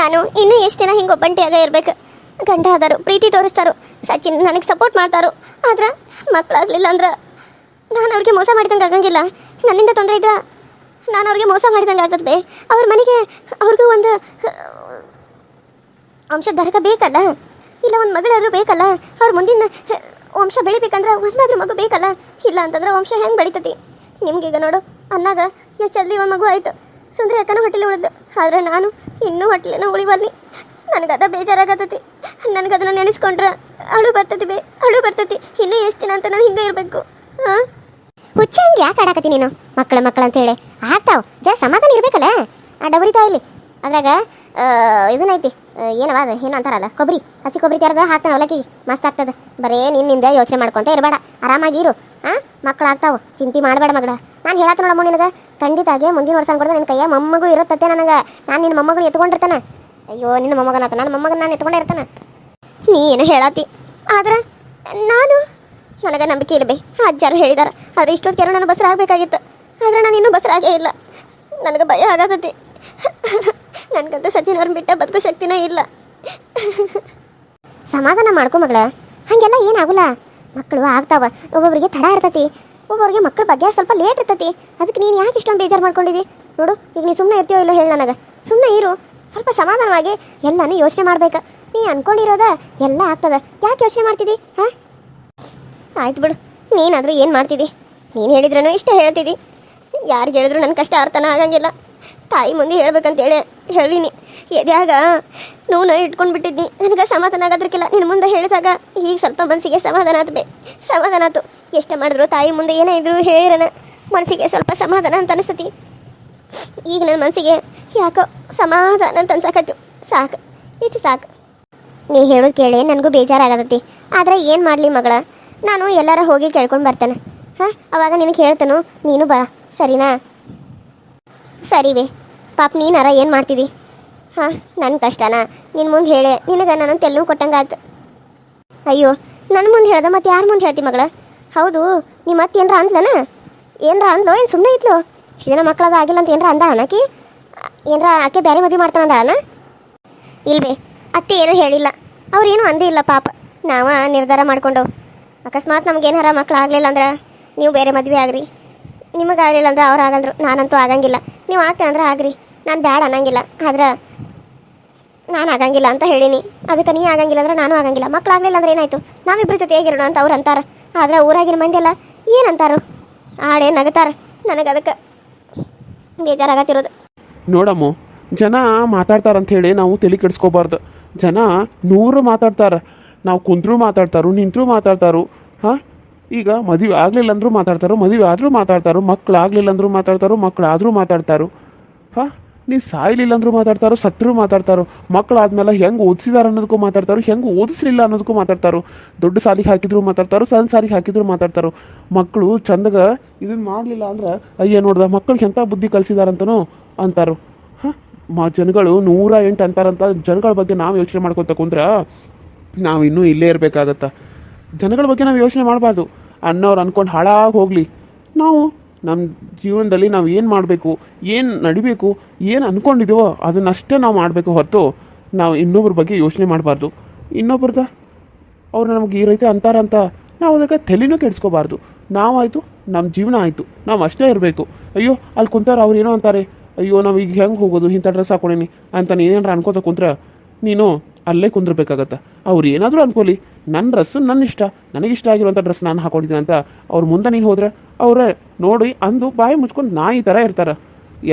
ನಾನು ಇನ್ನೂ ಎಷ್ಟು ದಿನ ಹಿಂಗೆ ಒಬ್ಬಂಟಿಯಾಗ ಇರ್ಬೇಕು? ಗಂಡ ಆದರು, ಪ್ರೀತಿ ತೋರಿಸ್ತಾರೋ, ಸಚಿನ್ ನನಗೆ ಸಪೋರ್ಟ್ ಮಾಡ್ತಾರೋ. ಆದ್ರೆ ಮಕ್ಕಳಾಗಲಿಲ್ಲ ಅಂದ್ರೆ ನಾನು ಅವ್ರಿಗೆ ಮೋಸ ಮಾಡಿದಂಗೆ ಆಗಂಗಿಲ್ಲ. ನನ್ನಿಂದ ತೊಂದರೆ ಇದ್ರೆ ನಾನು ಅವ್ರಿಗೆ ಮೋಸ ಮಾಡಿದಂಗೆ ಆಗ್ತದೆ ಬೇ. ಅವ್ರ ಮನೆಗೆ ಅವ್ರಿಗೂ ಒಂದು ವಂಶಧಾರಕ ಬೇಕಲ್ಲ, ಇಲ್ಲ ಒಂದು ಮಗಳಾದರೂ ಬೇಕಲ್ಲ. ಅವ್ರ ಮುಂದಿನ ವಂಶ ಬೆಳಿಬೇಕಂದ್ರೆ ಒಂದಾದ್ರೂ ಮಗು ಬೇಕಲ್ಲ. ಇಲ್ಲ ಅಂತಂದ್ರೆ ವಂಶ ಹೆಂಗೆ ಬೆಳಿತತಿ? ನಿಮ್ಗೀಗ ನೋಡು, ಅನ್ನಾಗ ಎಷ್ಟು ಜಲ್ದಿ ಒಂದು ಮಗು ಆಯಿತು. ಸುಂದರಿ ಅಕ್ಕನೂ ಹೊಟ್ಟೆಲಿ ಉಳಿದ್ಲು, ಆದರೆ ನಾನು ಇನ್ನೂ ಹೊಟ್ಟೆಲೇನೋ ಉಳಿಬಲ್ಲಿ. ನನಗದ ಬೇಜಾರಾಗತ್ತತಿ. ನನಗದನ್ನ ನೆನೆಸ್ಕೊಂಡ್ರೆ ಅಳು ಬರ್ತತಿ ಬೇ, ಅಳು ಬರ್ತತಿ. ಇನ್ನೂ ಎಷ್ಟು ದಿನ ಅಂತ ನಾನು ಹಿಂಗೆ ಇರಬೇಕು? ಹಾಂ, ಹುಚ್ಚ ಹಂಗೆ ಯಾಕೆ ಆಡಾಕತ್ತಿ ನೀನು? ಮಕ್ಕಳು ಅಂತ ಹೇಳಿ ಆಗ್ತಾವ, ಜರ ಸಮಾಧಾನ ಇರಬೇಕಲ್ಲ. ಆ ಡಬರಿ ತಾಯಿಲಿ ಅದ್ರಾಗ ಇದನ್ನೈತಿ, ಏನವ ಅದು, ಏನು ಅಂತಾರಲ್ಲ, ಕೊಬ್ಬರಿ, ಹಸಿ ಕೊಬ್ಬರಿ ತೆರೆದ ಹಾಕ್ತಾನೆ ಅವಲಕ್ಕಿಗೆ, ಮಸ್ತ್ ಆಗ್ತದೆ. ಬರೇ ನಿನ್ನಿಂದ ಯೋಚನೆ ಮಾಡ್ಕೊತ ಇರಬೇಡ, ಆರಾಮಾಗಿ ಇರು. ಹಾಂ, ಮಕ್ಕಳು ಆಗ್ತಾವ, ಚಿಂತೆ ಮಾಡಬೇಡ ಮಗಳ. ನಾನು ಹೇಳತ್ತ ನೋಡಮ್ಮ ನಿನಗೆ, ಖಂಡಿತಾಗೆ ಮುಂದಿನ ವರ್ಷ ಕೊಡೋದು ನಿನ್ನ ಕೈಯ ಮೊಮ್ಮಗು ಇರುತ್ತತ್ತೆ ನನಗೆ. ನಾನು ನಿನ್ನ ಮೊಮ್ಮಗನ ಎತ್ಕೊಂಡಿರ್ತಾನೆ. ಅಯ್ಯೋ, ನಿನ್ನ ಮೊಮ್ಮಗನಾತ, ನನ್ನ ಮೊಮ್ಮಗನ ನಾನು ಎತ್ಕೊಂಡಿರ್ತಾನೆ. ನೀ ಏನು ಹೇಳತ್ತಿ, ಆದ್ರೆ ನನಗೆ ನಂಬಿಕೆ ಇಲ್ಲಬೇ. ಅಜ್ಜಾರು ಹೇಳಿದಾರೆ, ಆದರೆ ಇಷ್ಟೊತ್ತಿಗೆ ನಾನು ಬಸರಾಗಬೇಕಾಗಿತ್ತು. ಆದರೆ ನಾನು ಇನ್ನೂ ಬಸರಾಗೇ ಇಲ್ಲ. ನನಗೆ ಭಯ ಆಗತತಿ. ನನಗಂತೂ ಸಚಿನ್ ಅವ್ರನ್ನ ಬಿಟ್ಟ ಬದುಕೋ ಶಕ್ತಿನೇ ಇಲ್ಲ. ಸಮಾಧಾನ ಮಾಡ್ಕೊ ಮಗಳ, ಹಾಗೆಲ್ಲ ಏನಾಗಲ್ಲ. ಮಕ್ಕಳು ಆಗ್ತಾವ, ಒಬ್ಬೊಬ್ಬರಿಗೆ ತಡ ಇರ್ತತಿ, ಒಬ್ಬೊಬ್ಬರಿಗೆ ಮಕ್ಕಳ ಬಗ್ಗೆ ಸ್ವಲ್ಪ ಲೇಟ್ ಇರ್ತತಿ. ಅದಕ್ಕೆ ನೀನು ಯಾಕೆ ಇಷ್ಟೊಂದು ಬೇಜಾರು ಮಾಡ್ಕೊಂಡಿದ್ದಿ? ನೋಡು, ಈಗ ನೀನು ಸುಮ್ಮನೆ ಇರ್ತೀಯೋ ಇಲ್ಲೋ ಹೇಳಿ ನನಗೆ. ಸುಮ್ಮನೆ ಇರು, ಸ್ವಲ್ಪ ಸಮಾಧಾನವಾಗಿ ಎಲ್ಲನೂ ಯೋಚನೆ ಮಾಡ್ಬೇಕು. ನೀ ಅನ್ಕೊಂಡಿರೋದ ಎಲ್ಲ ಆಗ್ತದ, ಯಾಕೆ ಯೋಚನೆ ಮಾಡ್ತಿದ್ದಿ? ಹಾಂ, ಆಯ್ತು ಬಿಡು. ನೀನಾದರೂ ಏನು ಮಾಡ್ತಿದ್ದಿ? ನೀನು ಹೇಳಿದ್ರೂ ಇಷ್ಟ ಹೇಳ್ತಿದ್ದಿ. ಯಾರಿಗೆ ಹೇಳಿದ್ರು ನನ್ನ ಕಷ್ಟ ಅರ್ಥನ ಆಗಂಗಿಲ್ಲ. ತಾಯಿ ಮುಂದೆ ಹೇಳ್ಬೇಕಂತೇಳಿ ಹೇಳಿನಿ. ಎದ್ಯಾಗ ನೋವು ಇಟ್ಕೊಂಡು ಬಿಟ್ಟಿದ್ನಿ, ನನಗೆ ಸಮಾಧಾನ ಆಗೋದ್ರಕ್ಕಿಲ್ಲ. ನಿನ್ನ ಮುಂದೆ ಹೇಳಿದಾಗ ಈಗ ಸ್ವಲ್ಪ ಮನಸ್ಸಿಗೆ ಸಮಾಧಾನ ಆತು ಬೇ, ಸಮಾಧಾನ ಆಯ್ತು. ಎಷ್ಟು ಮಾಡಿದ್ರು ತಾಯಿ ಮುಂದೆ ಏನೇ ಇದ್ರು ಹೇಳಿರೋಣ ಮನಸ್ಸಿಗೆ ಸ್ವಲ್ಪ ಸಮಾಧಾನ ಅಂತ ಅನಿಸ್ತತಿ. ಈಗ ನನ್ನ ಮನಸ್ಸಿಗೆ ಯಾಕೋ ಸಮಾಧಾನ ಅಂತ ಅನ್ಸಕತ್ತು. ಸಾಕು, ಇಷ್ಟು ಸಾಕು. ನೀ ಹೇಳೋದು ಕೇಳಿ ನನಗೂ ಬೇಜಾರಾಗತತಿ. ಆದರೆ ಏನು ಮಾಡಲಿ ಮಗಳ, ನಾನು ಎಲ್ಲಾರ ಹೋಗಿ ಕೇಳ್ಕೊಂಡು ಬರ್ತೇನೆ. ಹಾಂ, ಅವಾಗ ನಿನಗೆ ಹೇಳ್ತಾನು, ನೀನು ಬಾ, ಸರಿನಾ? ಸರಿ ಬೇ. ಪಾಪ ನೀನಾರ ಏನು ಮಾಡ್ತಿದ್ದಿ? ಹಾಂ, ನನ್ನ ಕಷ್ಟನಾ ನಿನ್ನ ಮುಂದೆ ಹೇಳಿ ನಿನಗೆ ನಾನು ತೆಲ್ಲು ಕೊಟ್ಟಂಗಾಯ್ತು. ಅಯ್ಯೋ, ನನ್ನ ಮುಂದೆ ಹೇಳ್ದೆ ಮತ್ತೆ ಯಾರ ಮುಂದೆ ಹೇಳ್ತಿ ಮಗಳ? ಹೌದು, ನಿಮ್ಮ ಮತ್ತೆ ಏನರ ಅಂದ್ಲನ? ಏನರ ಅಂದ್ಲೋ, ಏನು ಸುಮ್ಮನೆ ಇದ್ಲು? ಇಷ್ಟು ದಿನ ಮಕ್ಕಳದು ಆಗಿಲ್ಲ ಅಂತ ಏನರ ಅಂದ ಅನ್ನಕಿ? ಏನರ ಆಕೆ ಬೇರೆ ಮದುವೆ ಮಾಡ್ತಾನೆ ಅಂದಾಳನ? ಇಲ್ವೇ, ಅತ್ತೆ ಏನೂ ಹೇಳಿಲ್ಲ, ಅವ್ರೇನು ಅಂದೇ ಇಲ್ಲ. ಪಾಪ ನಾವು ನಿರ್ಧಾರ ಮಾಡ್ಕೊಂಡು, ಅಕಸ್ಮಾತ್ ನಮಗೇನಾರ ಮಕ್ಳು ಆಗಲಿಲ್ಲ ಅಂದ್ರೆ ನೀವು ಬೇರೆ ಮದುವೆ ಆಗ್ರಿ, ನಿಮಗಾಗಲಿಲ್ಲ ಅಂದ್ರೆ ಅವ್ರು ಆಗಂದ್ರು, ನಾನಂತೂ ಆಗಂಗಿಲ್ಲ. ನೀವು ಆಗ್ತೇನೆ ಅಂದ್ರೆ ಆಗ್ರಿ, ನಾನು ಬ್ಯಾಡ ಅನ್ನಂಗಿಲ್ಲ. ಆದ್ರೆ ನಾನು ಆಗಂಗಿಲ್ಲ ಅಂತ ಹೇಳೀನಿ. ಅದಕ್ಕೆ ನೀ ಆಗಂಗಿಲ್ಲ ಅಂದ್ರೆ ನಾನು ಆಗಂಗಿಲ್ಲ. ಮಕ್ಕಳಾಗಲಿಲ್ಲ ಅಂದ್ರೆ ಏನಾಯಿತು, ನಾವಿಬ್ಬರ ಜೊತೆಯಾಗಿರೋಣ ಅಂತ ಅವ್ರು ಅಂತಾರೆ. ಆದರೆ ಊರಾಗಿನ ಮಂದಿ ಎಲ್ಲ ಏನಂತಾರೋ ಆಡೇ ನಗತಾರೆ. ನನಗೆ ಅದಕ್ಕೆ ಬೇಜಾರಾಗತ್ತಿರೋದು. ನೋಡಮ್ಮ, ಜನ ಮಾತಾಡ್ತಾರಂತ ಹೇಳಿ ನಾವು ತಲೆ ಕೆಡಿಸ್ಕೋಬಾರ್ದು. ಜನ 100 ಮಾತಾಡ್ತಾರೆ, ನಾವು ಕುಂತ್ರು ಮಾತಾಡ್ತಾರೋ, ನಿಂತರೂ ಮಾತಾಡ್ತಾರೋ. ಹಾಂ, ಈಗ ಮದುವೆ ಆಗಲಿಲ್ಲ ಅಂದರೂ ಮಾತಾಡ್ತಾರೋ, ಮದುವೆ ಆದರೂ ಮಾತಾಡ್ತಾರೋ, ಮಕ್ಕಳು ಆಗಲಿಲ್ಲ ಅಂದರೂ ಮಾತಾಡ್ತಾರೋ, ಮಕ್ಕಳು ಆದರೂ ಮಾತಾಡ್ತಾರೋ. ಹಾಂ, ನೀ ಸಾಯಲಿಲ್ಲ ಅಂದರೂ ಮಾತಾಡ್ತಾರೋ, ಸತ್ತರೂ ಮಾತಾಡ್ತಾರೋ. ಮಕ್ಕಳು ಆದಮೇಲೆ ಹೆಂಗೆ ಓದಿಸಿದಾರೆ ಅನ್ನೋದಕ್ಕೂ ಮಾತಾಡ್ತಾರೋ, ಹೆಂಗೆ ಓದಿಸ್ಲಿಲ್ಲ ಅನ್ನೋದಕ್ಕೂ ಮಾತಾಡ್ತಾರೋ. ದೊಡ್ಡ ಸಾಲಿಗೆ ಹಾಕಿದ್ರು ಮಾತಾಡ್ತಾರೋ, ಸಣ್ಣ ಸಾಲಿಗೆ ಹಾಕಿದ್ರು ಮಾತಾಡ್ತಾರೋ. ಮಕ್ಕಳು ಚಂದಗೆ ಇದನ್ನು ಮಾಡಲಿಲ್ಲ ಅಂದ್ರೆ ಅಯ್ಯ ನೋಡ್ದ ಮಕ್ಕಳಿಗೆ ಎಂಥ ಬುದ್ಧಿ ಕಲಿಸಿದಾರಂತನೋ ಅಂತಾರೋ. ಹಾಂ, ಜನಗಳು 108 ಅಂತಾರಂತ. ಜನಗಳ ಬಗ್ಗೆ ನಾವು ಯೋಚನೆ ಮಾಡ್ಕೊತ ಕುಂದ್ರೆ ನಾವು ಇನ್ನೂ ಇಲ್ಲೇ ಇರಬೇಕಾಗತ್ತ. ಜನಗಳ ಬಗ್ಗೆ ನಾವು ಯೋಚನೆ ಮಾಡಬಾರ್ದು. ಅನ್ನೋರು ಅಂದ್ಕೊಂಡು ಹಾಳಾಗಿ ಹೋಗಲಿ. ನಾವು ನಮ್ಮ ಜೀವನದಲ್ಲಿ ನಾವು ಏನು ಮಾಡಬೇಕು, ಏನು ನಡಿಬೇಕು, ಏನು ಅಂದ್ಕೊಂಡಿದ್ದೀವೋ ಅದನ್ನಷ್ಟೇ ನಾವು ಮಾಡಬೇಕು ಹೊರತು ನಾವು ಇನ್ನೊಬ್ರ ಬಗ್ಗೆ ಯೋಚನೆ ಮಾಡಬಾರ್ದು. ಇನ್ನೊಬ್ರದ ಅವ್ರು ನಮಗೆ ಈ ರೀತಿ ಅಂತಾರಂತ ನಾವು ಅದಕ್ಕೆ ತಲೆನೂ ಕೆಡಿಸ್ಕೋಬಾರ್ದು. ನಾವಾಯಿತು, ನಮ್ಮ ಜೀವನ ಆಯಿತು, ನಾವು ಅಷ್ಟೇ ಇರಬೇಕು. ಅಯ್ಯೋ ಅಲ್ಲಿ ಕುಂತಾರ ಅವ್ರು ಏನೋ ಅಂತಾರೆ, ಅಯ್ಯೋ ನಾವು ಈಗ ಹೆಂಗೆ ಹೋಗೋದು, ಇಂಥ ಡ್ರೆಸ್ ಹಾಕೊಂಡೀನಿ ಅಂತ ನೀನೇನಾರ ಅನ್ಕೋತ ಕುಂತ್ರೆ ನೀನು ಅಲ್ಲೇ ಕುಂದಿರ್ಬೇಕಾಗತ್ತೆ. ಅವ್ರು ಏನಾದರೂ ಅನ್ಕೊಳ್ಳಿ, ನನ್ನ ಡ್ರೆಸ್ಸು ನನ್ನ ಇಷ್ಟ, ನನಗಿಷ್ಟ ಆಗಿರುವಂಥ ಡ್ರೆಸ್ ನಾನು ಹಾಕೊಂಡಿದ್ದೀನಿ ಅಂತ ಅವ್ರ ಮುಂದೆ ನೀನು ಹೋದ್ರೆ ಅವರೇ ನೋಡಿ ಅಂದು ಬಾಯಿ ಮುಚ್ಕೊಂಡು ನಾಯಿ ಥರ ಇರ್ತಾರೆ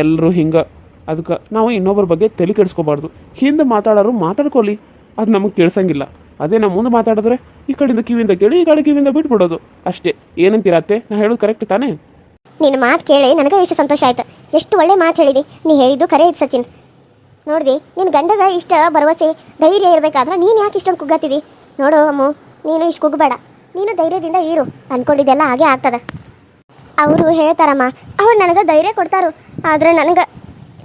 ಎಲ್ಲರೂ ಹಿಂಗೆ. ಅದಕ್ಕೆ ನಾವು ಇನ್ನೊಬ್ಬರ ಬಗ್ಗೆ ತಲೆ ಕೆಡಿಸ್ಕೋಬಾರ್ದು. ಹಿಂದೆ ಮಾತಾಡೋರು ಮಾತಾಡ್ಕೊಳ್ಳಿ, ಅದು ನಮಗೆ ಕೇಳಿಸಂಗಿಲ್ಲ. ಅದೇ ನಮ್ಮ ಮುಂದೆ ಮಾತಾಡಿದ್ರೆ ಈ ಕಡೆಯಿಂದ ಕಿವಿಯಿಂದ ಕೇಳಿ ಈ ಕಡೆ ಕಿವಿಯಿಂದ ಬಿಟ್ಬಿಡೋದು ಅಷ್ಟೇ. ಏನಂತೀರತ್ತೆ? ನಾ ಹೇಳೋದು ಕರೆಕ್ಟ್ ತಾನೇ? ನಿನ್ನ ಮಾತು ಕೇಳಿ ನನಗೆ ಎಷ್ಟು ಸಂತೋಷ ಆಯ್ತು. ಎಷ್ಟು ಒಳ್ಳೆ ಮಾತು ಹೇಳಿದಿ. ನೀ ಹೇಳಿದ್ದು ಕರೆ ಐತೆ ಸಚಿನ್. ನೋಡಿದಿ, ನಿನ್ನ ಗಂಡಗ ಇಷ್ಟ ಭರವಸೆ ಧೈರ್ಯ ಇರಬೇಕಾದ್ರೆ ನೀನು ಯಾಕೆ ಇಷ್ಟೊಂದು ಕುಗ್ಗತ್ತಿದಿ? ನೋಡು ಅಮ್ಮು, ನೀನು ಇಷ್ಟು ಕುಗ್ಗಬೇಡ. ನೀನು ಧೈರ್ಯದಿಂದ ಇರು, ಅಂದ್ಕೊಂಡಿದ್ದೆಲ್ಲ ಹಾಗೆ ಆಗ್ತದೆ. ಅವರು ಹೇಳ್ತಾರಮ್ಮ, ಅವ್ರು ನನಗೆ ಧೈರ್ಯ ಕೊಡ್ತಾರೋ, ಆದರೆ ನನಗೆ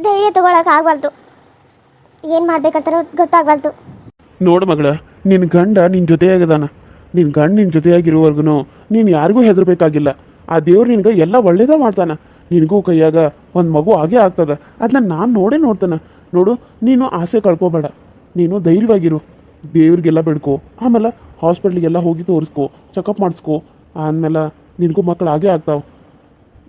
ಧೈರ್ಯ ತೊಗೊಳಕ್ಕೆ ಆಗಬಾರ್ದು. ಏನು ಮಾಡ್ಬೇಕಂತಾರೋ ಗೊತ್ತಾಗಬಾರ್ದು. ನೋಡು ಮಗಳ, ನಿನ್ನ ಗಂಡ ನಿನ್ನ ಜೊತೆಯಾಗದಾನ. ನಿನ್ನ ಗಂಡ ನಿನ್ನ ಜೊತೆಯಾಗಿರುವವರೆಗೂ ನೀನು ಯಾರಿಗೂ ಹೆದರ್ಬೇಕಾಗಿಲ್ಲ. ಆ ದೇವ್ರು ನಿನ್ಗೆ ಎಲ್ಲ ಒಳ್ಳೇದೇ ಮಾಡ್ತಾನೆ. ನಿನಗೂ ಕೈಯಾಗ ಒಂದು ಮಗು ಆಗೇ ಆಗ್ತದ. ಅದನ್ನ ನಾನು ನೋಡ್ತಾನೆ. ನೋಡು, ನೀನು ಆಸೆ ಕಳ್ಕೊಬೇಡ. ನೀನು ಧೈರ್ಯವಾಗಿರು, ದೇವ್ರಿಗೆಲ್ಲ ಬೇಡ್ಕೊ, ಆಮೇಲೆ ಹಾಸ್ಪಿಟ್ಲಿಗೆಲ್ಲ ಹೋಗಿ ತೋರಿಸ್ಕೊ, ಚೆಕಪ್ ಮಾಡಿಸ್ಕೊ. ಆಮೇಲೆ ನಿನಗೂ ಮಕ್ಕಳು ಆಗೇ ಆಗ್ತಾವೆ.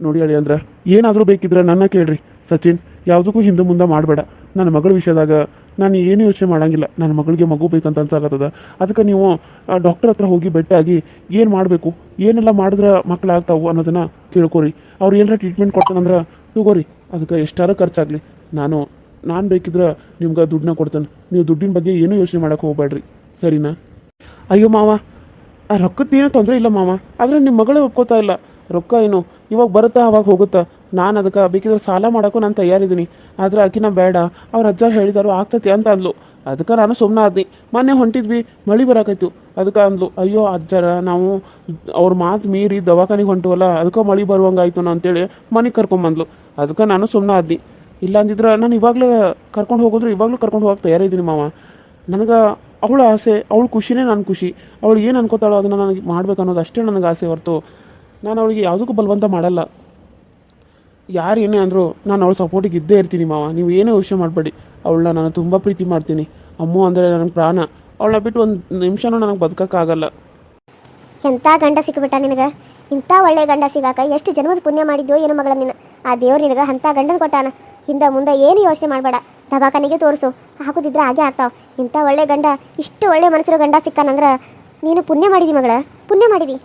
ನೋಡಿ ಅಳಿ ಅಂದ್ರೆ ಏನಾದರೂ ಬೇಕಿದ್ರೆ ನನ್ನ ಕೇಳ್ರಿ ಸಚಿನ್. ಯಾವುದಕ್ಕೂ ಹಿಂದೆ ಮುಂದೆ ಮಾಡಬೇಡ. ನನ್ನ ಮಗಳ ವಿಷಯದಾಗ ನಾನು ಏನು ಯೋಚನೆ ಮಾಡೋಂಗಿಲ್ಲ. ನನ್ನ ಮಗಳಿಗೆ ಮಗು ಬೇಕಂತ ಅನ್ಸಾಗತ್ತದ. ಅದಕ್ಕೆ ನೀವು ಡಾಕ್ಟರ್ ಹತ್ರ ಹೋಗಿ ಭೇಟಿಯಾಗಿ ಏನು ಮಾಡಬೇಕು, ಏನೆಲ್ಲ ಮಾಡಿದ್ರೆ ಮಕ್ಕಳಾಗ್ತಾವು ಅನ್ನೋದನ್ನು ಕೇಳ್ಕೊರಿ. ಅವ್ರು ಏನಾರ ಟ್ರೀಟ್ಮೆಂಟ್ ಕೊಡ್ತಾನಂದ್ರೆ ತಗೋರಿ. ಅದಕ್ಕೆ ಎಷ್ಟಾರ ಖರ್ಚಾಗಲಿ ನಾನು ಬೇಕಿದ್ರೆ ನಿಮ್ಗೆ ದುಡ್ಡನ್ನ ಕೊಡ್ತೇನೆ. ನೀವು ದುಡ್ಡಿನ ಬಗ್ಗೆ ಏನೂ ಯೋಚನೆ ಮಾಡೋಕೆ ಹೋಗ್ಬೇಡ್ರಿ, ಸರಿನಾ? ಅಯ್ಯೋ ಮಾವ, ಆ ರೊಕ್ಕದ್ದೇನೂ ತೊಂದರೆ ಇಲ್ಲ ಮಾವ, ಆದರೆ ನಿಮ್ಮ ಮಗಳೇ ಒಪ್ಕೋತಾ ಇಲ್ಲ. ರೊಕ್ಕ ಏನು ಇವಾಗ ಬರುತ್ತಾ ಅವಾಗ ಹೋಗುತ್ತಾ. ನಾನು ಅದಕ್ಕೆ ಬೇಕಿದ್ರೆ ಸಾಲ ಮಾಡೋಕ್ಕೂ ನಾನು ತಯಾರಿದ್ದೀನಿ. ಆದರೆ ಆಕಿನ ಬೇಡ, ಅವ್ರ ಅಜ್ಜಾರು ಹೇಳಿದಾರು ಆಗ್ತತಿ ಅಂತ ಅಂದ್ಲು. ಅದಕ್ಕೆ ನಾನು ಸುಮ್ಮನೆ ಆದ್ನಿ. ಮೊನ್ನೆ ಹೊಂಟಿದ್ವಿ, ಮಳೆ ಬರಾಕೈತು. ಅದಕ್ಕೆ ಅಂದ್ಲು, ಅಯ್ಯೋ ಅಜ್ಜಾರ, ನಾವು ಅವ್ರ ಮಾತು ಮೀರಿ ದವಾಖಾನಿಗೆ ಹೊಂಟುವಲ್ಲ, ಅದಕ್ಕೆ ಮಳೆ ಬರುವಂಗಾಯ್ತು ಅಂತೇಳಿ ಮನೆಗೆ ಕರ್ಕೊಂಬಂದ್ಲು. ಅದಕ್ಕೆ ನಾನು ಸುಮ್ಮನೆ ಆದ್ನಿ. ಇಲ್ಲ ಅಂದಿದ್ರೆ ನಾನು ಇವಾಗಲೇ ಕರ್ಕೊಂಡು ಹೋಗೋದ್ರೆ ಇವಾಗಲೂ ಕರ್ಕೊಂಡು ಹೋಗಕ್ಕೆ ತಯಾರಿದ್ದೀನಿ ಮಾವ. ನನಗೆ ಅವಳ ಆಸೆ, ಅವಳ ಖುಷಿನೇ ನನ್ನ ಖುಷಿ. ಅವಳು ಏನು ಅನ್ಕೋತಾಳೋ ಅದನ್ನು ನನಗೆ ಮಾಡ್ಬೇಕು ಅನ್ನೋದು ಅಷ್ಟೇ ನನಗೆ ಆಸೆ ಹೊರತು ನಾನು ಅವಳಿಗೆ ಯಾವುದಕ್ಕೂ ಬಲವಂತ ಮಾಡಲ್ಲ. ಯಾರು ಏನೇ ಅಂದರೂ ನಾನು ಅವಳ ಸಪೋರ್ಟಿಗೆ ಇದ್ದೇ ಇರ್ತೀನಿ ಮಾವ. ನೀವು ಏನೂ ಯೋಚನೆ ಮಾಡಬೇಡಿ. ಅವಳನ್ನ ನಾನು ತುಂಬ ಪ್ರೀತಿ ಮಾಡ್ತೀನಿ. ಅಮ್ಮು ಅಂದರೆ ನನಗೆ ಪ್ರಾಣ. ಅವಳನ್ನ ಬಿಟ್ಟು ಒಂದು ನಿಮಿಷನೂ ನನಗೆ ಬದುಕೋಕ್ಕಾಗಲ್ಲ. ಎಂಥ ಗಂಡ ಸಿಕ್ಕಿಬಿಟ್ಟ ನಿನಗೆ. ಇಂಥ ಒಳ್ಳೆ ಗಂಡ ಸಿಗಾಕ ಎಷ್ಟು ಜನ್ಮದ ಪುಣ್ಯ ಮಾಡಿದ್ಯೋ ಏನು ಮಗಳ ನೀನು. ಆ ದೇವ್ರು ನಿನಗೆ ಅಂಥ ಗಂಡನ ಕೊಟ್ಟಾನ. ಹಿಂದೆ ಮುಂದೆ ಏನು ಯೋಚನೆ ಮಾಡಬೇಡ. ದವಾಖಾನಿಗೆ ತೋರಿಸು, ಹಾಕೋದಿದ್ರೆ ಹಾಗೆ ಆಗ್ತಾವೆ. ಇಂಥ ಒಳ್ಳೆ ಗಂಡ, ಇಷ್ಟು ಒಳ್ಳೆ ಮನಸ್ಸಿರೋ ಗಂಡ ಸಿಕ್ಕಾನಂದ್ರೆ ನೀನು ಪುಣ್ಯ ಮಾಡಿದಿ ಮಗಳ, ಪುಣ್ಯ ಮಾಡಿದಿ.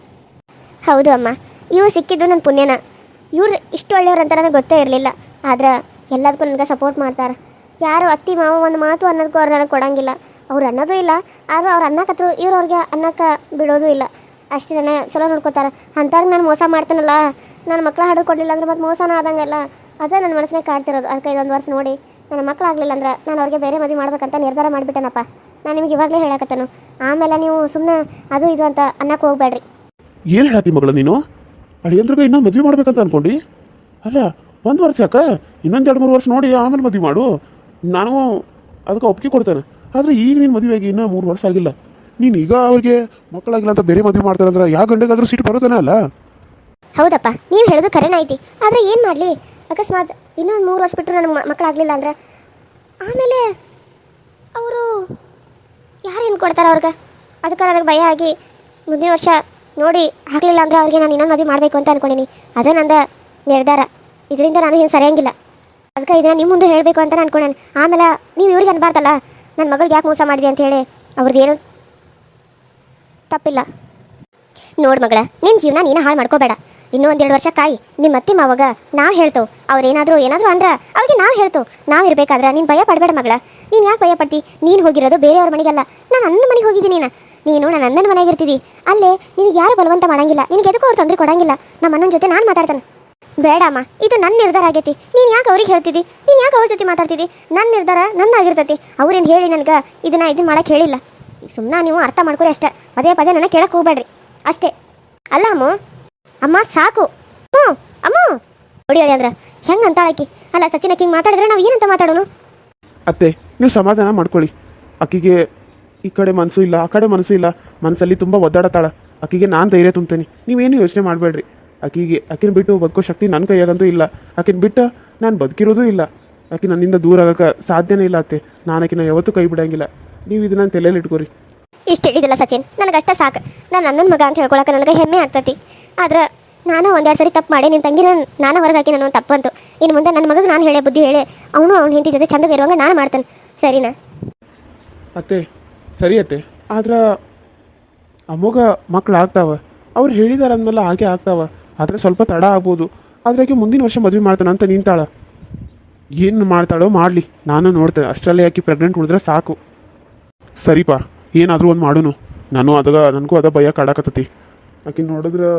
ಹೌದು ಅಮ್ಮ, ಇವು ಸಿಕ್ಕಿದ್ದು ನನ್ನ ಪುಣ್ಯನ. ಇವ್ರು ಇಷ್ಟು ಒಳ್ಳೆಯವ್ರಂತ ನನಗೆ ಗೊತ್ತೇ ಇರಲಿಲ್ಲ. ಆದ್ರೆ ಎಲ್ಲದಕ್ಕೂ ನನಗೆ ಸಪೋರ್ಟ್ ಮಾಡ್ತಾರೆ. ಯಾರು ಅತ್ತಿ ಮಾವ ಒಂದು ಮಾತು ಅನ್ನೋದಕ್ಕೂ ಅವ್ರು ನನಗೆ ಕೊಡೋಂಗಿಲ್ಲ. ಅವ್ರು ಅನ್ನೋದು ಇಲ್ಲ, ಆದರೂ ಅವ್ರು ಅನ್ನಕತ್ರು ಇವ್ರು ಅವ್ರಿಗೆ ಅನ್ನಕ್ಕೆ ಬಿಡೋದು ಇಲ್ಲ. ಅಷ್ಟು ಜನ ಚಲೋ ನೋಡ್ಕೋತಾರೆ. ಅಂತಾರೆ ನಾನು ಮೋಸ ಮಾಡ್ತಾನಲ್ಲ, ನನ್ನ ಮಕ್ಕಳು ಹಾಡು ಕೊಡಲಿಲ್ಲ ಅಂದ್ರೆ ಮತ್ತೆ ಮೋಸನ ಆದಂಗೆಲ್ಲ. ಅದೇ ನನ್ನ ಮನಸ್ಸಿನಾಗ ಕಾಡ್ತಿರೋದು. ಅದಕ್ಕೆ ಇದೊಂದು ವರ್ಷ ನೋಡಿ ನನ್ನ ಮಕ್ಕಳು ಆಗಲಿಲ್ಲ ಅಂದ್ರೆ ನಾನು ಅವ್ರಿಗೆ ಬೇರೆ ಮದುವೆ ಮಾಡ್ಬೇಕಂತ ನಿರ್ಧಾರ ಮಾಡಿಬಿಟ್ಟೆನಪ್ಪ. ನಾನು ನಿಮಗೆ ಇವಾಗಲೇ ಹೇಳಕತ್ತೇನು. ಆಮೇಲೆ ನೀವು ಸುಮ್ಮನೆ ಅದು ಇದು ಅಂತ ಅನ್ನಕ್ಕೆ ಹೋಗ್ಬೇಡ್ರಿ. ಏನು ಹೇಳತ್ತಿ ಮಗಳ ನೀನು? ಅಳಿಯಂದ್ರಿಗೆ ಇನ್ನೊಂದು ಮದುವೆ ಮಾಡ್ಬೇಕಂತ ಅನ್ಕೊಂಡು? ಅಲ್ಲ, 1 ವರ್ಷ ಯಾಕೆ? ಇನ್ನೊಂದು 2-3 ವರ್ಷ ನೋಡಿ ಆಮೇಲೆ ಮದುವೆ ಮಾಡು. ನಾನು ಅದಕ್ಕೆ ಒಪ್ಪಿಗೆ ಕೊಡ್ತೇನೆ. ಆದರೆ ಈಗ ನೀನು ಮದುವೆ ಆಗಿ ಇನ್ನೂ 3 ವರ್ಷ ಆಗಿಲ್ಲ. ನೀನು ಈಗ ಅವ್ರಿಗೆ ಮಕ್ಕಳಾಗಿಲ್ಲ ಅಂತ ಬೇರೆ ಮದುವೆ ಮಾಡ್ತಾರಂದ್ರೆ ಯಾವ ಗಂಡಗಾದ್ರೂ ಸೀಟ್ ಬರೋತಾನೆ ಅಲ್ಲ? ಹೌದಪ್ಪ, ನೀವು ಹೇಳೋದು ಕರೆನ ಐತಿ. ಆದರೆ ಏನು ಮಾಡಲಿ, ಅಕಸ್ಮಾತ್ ಇನ್ನೊಂದು 3 ವರ್ಷ ಬಿಟ್ಟರು ನನ್ನ ಮಕ್ಕಳಾಗಲಿಲ್ಲ ಅಂದ್ರೆ ಆಮೇಲೆ ಅವರು ಯಾರೇನು ಕೊಡ್ತಾರೆ ಅವ್ರಿಗೆ? ಅದಕ್ಕೆ ನನಗೆ ಭಯ ಆಗಿ ಮುಂದಿನ ವರ್ಷ ನೋಡಿ ಆಗಲಿಲ್ಲ ಅಂದರೆ ಅವ್ರಿಗೆ ನಾನು ಇನ್ನೊಂದು ಮದುವೆ ಮಾಡಬೇಕು ಅಂತ ಅಂದ್ಕೊಂಡಿನಿ. ಅದೇ ನಂದು ನಿರ್ಧಾರ. ಇದರಿಂದ ನಾನು ಏನು ಸರಿಯಂಗಿಲ್ಲ. ಅದಕ್ಕೆ ಇದನ್ನ ನಿಮ್ಮ ಮುಂದೆ ಹೇಳಬೇಕು ಅಂತ ಅಂದ್ಕೊಂಡೇನೆ. ಆಮೇಲೆ ನೀವು ಇವ್ರಿಗೆ ಅನ್ಬಾರ್ದಲ್ಲ, ನನ್ನ ಮಗಳಿಗೆ ಯಾಕೆ ಮೋಸ ಮಾಡಿದೆ ಅಂತ ಹೇಳಿ. ಅವ್ರದ್ದೇನು ತಪ್ಪಿಲ್ಲ. ನೋಡು ಮಗಳ, ನಿನ್ನ ಜೀವನ ನೀನು ಹಾಳು ಮಾಡ್ಕೋಬೇಡ. ಇನ್ನೂ 1-2 ವರ್ಷ ಕಾಯಿ. ನಿಮ್ಮ ಅತ್ತಿ ಮಾವಾಗ ನಾವು ಹೇಳ್ತೇವೆ. ಅವ್ರು ಏನಾದರೂ ಅಂದ್ರೆ ಅವ್ರಿಗೆ ನಾವು ಹೇಳ್ತೇವೆ. ನಾವು ಇರಬೇಕಾದ್ರೆ ನೀನು ಭಯ ಪಡಬೇಡ ಮಗಳ. ನೀನು ಯಾಕೆ ಭಯ ಪಡ್ತಿ? ನೀನು ಹೋಗಿರೋದು ಬೇರೆಯವ್ರ ಮನೆಗಲ್ಲ, ನಾನು ನನ್ನ ಮನೆಗೆ ಹೋಗಿದ್ದೀನಿ. ನೀನು ನನ್ನ ಅಣ್ಣನ ಮನೆಗೆ ಇರ್ತಿದ್ದಿ. ಅಲ್ಲೇ ನಿನಗೆ ಯಾರು ಬಲವಂತ ಮಾಡಂಗಿಲ್ಲ, ನಿನಗೆ ಎದಕ್ಕೂ ಅವ್ರು ತೊಂದರೆ ಕೊಡಂಗಿಲ್ಲ. ನಮ್ಮ ಅಣ್ಣನ ಜೊತೆ ನಾನು ಮಾತಾಡ್ತಾನೆ. ಬೇಡಮ್ಮ, ಇದು ನನ್ನ ನಿರ್ಧಾರ ಆಗೈತಿ. ನೀನು ಯಾಕೆ ಅವ್ರಿಗೆ ಹೇಳ್ತಿದ್ದಿ? ನೀನು ಯಾಕೆ ಅವ್ರ ಜೊತೆ ಮಾತಾಡ್ತಿದ್ದಿ? ನನ್ನ ನಿರ್ಧಾರ ನನ್ನಾಗಿರ್ತೈತಿ. ಅವ್ರೇನು ಹೇಳಿ ನನಗೆ ಇದನ್ನು ಮಾಡಕ್ಕೆ ಹೇಳಿಲ್ಲ. ಸುಮ್ಮನೆ ನೀವು ಅರ್ಥ ಮಾಡ್ಕೊರಿ ಅಷ್ಟೇ. ಪದೇ ಪದೇ ನನಗೆ ಕೇಳಕ್ಕೆ ಹೋಗ್ಬೇಡ್ರಿ ಅಷ್ಟೇ. ಅಲ್ಲ ಅಮ್ಮ ಸಾಕು. ಅಮ್ಮ ನೋಡಿ ಅಂದ್ರೆ ಹೆಂಗೆ ಅಂತಾಳಕಿ. ಅಲ್ಲ ಸಚಿನ್, ಹಿಂಗೆ ಮಾತಾಡಿದ್ರೆ ನಾವು ಏನಂತ ಮಾತಾಡೋನು? ಅತ್ತೆ, ನೀವು ಸಮಾಧಾನ ಮಾಡ್ಕೊಳ್ಳಿ. ಆಕಿಗೆ ಈ ಕಡೆ ಮನಸ್ಸು ಇಲ್ಲ, ಆ ಕಡೆ ಮನಸ್ಸು ಇಲ್ಲ. ಮನಸ್ಸಲ್ಲಿ ತುಂಬ ಒದ್ದಾಡತಾಳ. ಆಕಿಗೆ ನಾನು ಧೈರ್ಯ ತುಂಬ್ತೇನೆ. ನೀವೇನು ಯೋಚನೆ ಮಾಡಬೇಡ್ರಿ. ಆಕಿನ ಬಿಟ್ಟು ಬದುಕೋ ಶಕ್ತಿ ನನ್ನ ಕೈಯಾಗಂತೂ ಇಲ್ಲ. ಆಕಿನ ಬಿಟ್ಟು ನಾನು ಬದುಕಿರೋದೂ ಇಲ್ಲ. ಆಕೆ ನನ್ನಿಂದ ದೂರ ಆಗೋಕ್ಕೆ ಸಾಧ್ಯನೇ ಇಲ್ಲ ಅತ್ತೆ. ನಾನು ಆಕಿನ ಯಾವತ್ತೂ ಕೈ ಬಿಡೋಂಗಿಲ್ಲ. ನೀವು ಇದನ್ನ ತಲೆಯಲ್ಲಿ ಇಟ್ಕೋರಿ. ಇಷ್ಟು ಹೇಳಿದಿಲ್ಲ ಸಚಿನ್, ನನಗಷ್ಟ ಸಾಕು. ನಾನು ನನ್ನ ಮಗ ಅಂತ ಹೇಳ್ಕೊಳಕ್ಕೆ ನನಗೆ ಹೆಮ್ಮೆ ಆಗ್ತತಿ. ಆದ್ರೆ ನಾನು 1-2 ಸರಿ ತಪ್ಪು ಮಾಡಿ ನಿಮ್ಮ ತಂಗಿನ ನಾನು ಹೊರಗೆ ಹಾಕಿ ನಾನು ತಪ್ಪಂತು. ಇನ್ನು ಮುಂದೆ ನನ್ನ ಮಗಗೆ ನಾನು ಹೇಳೇ ಬುದ್ಧಿ ಹೇಳಿ ಅವನು ಅವ್ನ ಹೆಂಡತಿ ಜೊತೆ ಚಂದ ಇರುವಂಗೆ ನಾನು ಮಾಡ್ತೇನೆ, ಸರಿನಾ? ಅತ್ತೆ ಸರಿ ಅತ್ತೆ. ಆದ್ರೆ ಅಮ್ಮಗ ಮಕ್ಳು ಆಗ್ತಾವ. ಅವ್ರು ಹೇಳಿದಾರೆ ಅಂದಮೇಲೆ ಹಾಗೆ ಆಗ್ತಾವ. ಆದರೆ ಸ್ವಲ್ಪ ತಡ ಆಗ್ಬೋದು. ಆದರೆ ಆಕೆ ಮುಂದಿನ ವರ್ಷ ಮದುವೆ ಮಾಡ್ತಾನೆ ಅಂತ ನಿಂತಾಳ. ಏನು ಮಾಡ್ತಾಳೋ ಮಾಡಲಿ, ನಾನು ನೋಡ್ತೇನೆ. ಅಷ್ಟರಲ್ಲೇ ಆಕೆ ಪ್ರೆಗ್ನೆಂಟ್ ಉಳಿದ್ರೆ ಸಾಕು. ಸರಿಪಾ, ಏನಾದರೂ ಒಂದು ಮಾಡೋನು. ನನಗೂ ಅದ ಭಯ ಕಾಡಕತ್ತತಿ. ಆಕೆ ನೋಡಿದ್ರೆ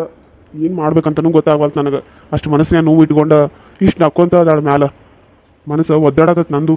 ಏನು ಮಾಡ್ಬೇಕಂತನೂ ಗೊತ್ತಾಗವಲ್ತು ನನಗೆ. ಅಷ್ಟು ಮನಸ್ಸಿನ ನೋವು ಇಟ್ಕೊಂಡು ಇಷ್ಟು ನಕ್ಕೊಂತ ಅದಾಳ ಮ್ಯಾಲ. ಮನಸ್ಸು ಒದ್ದಾಡತತ್ ನಂದು.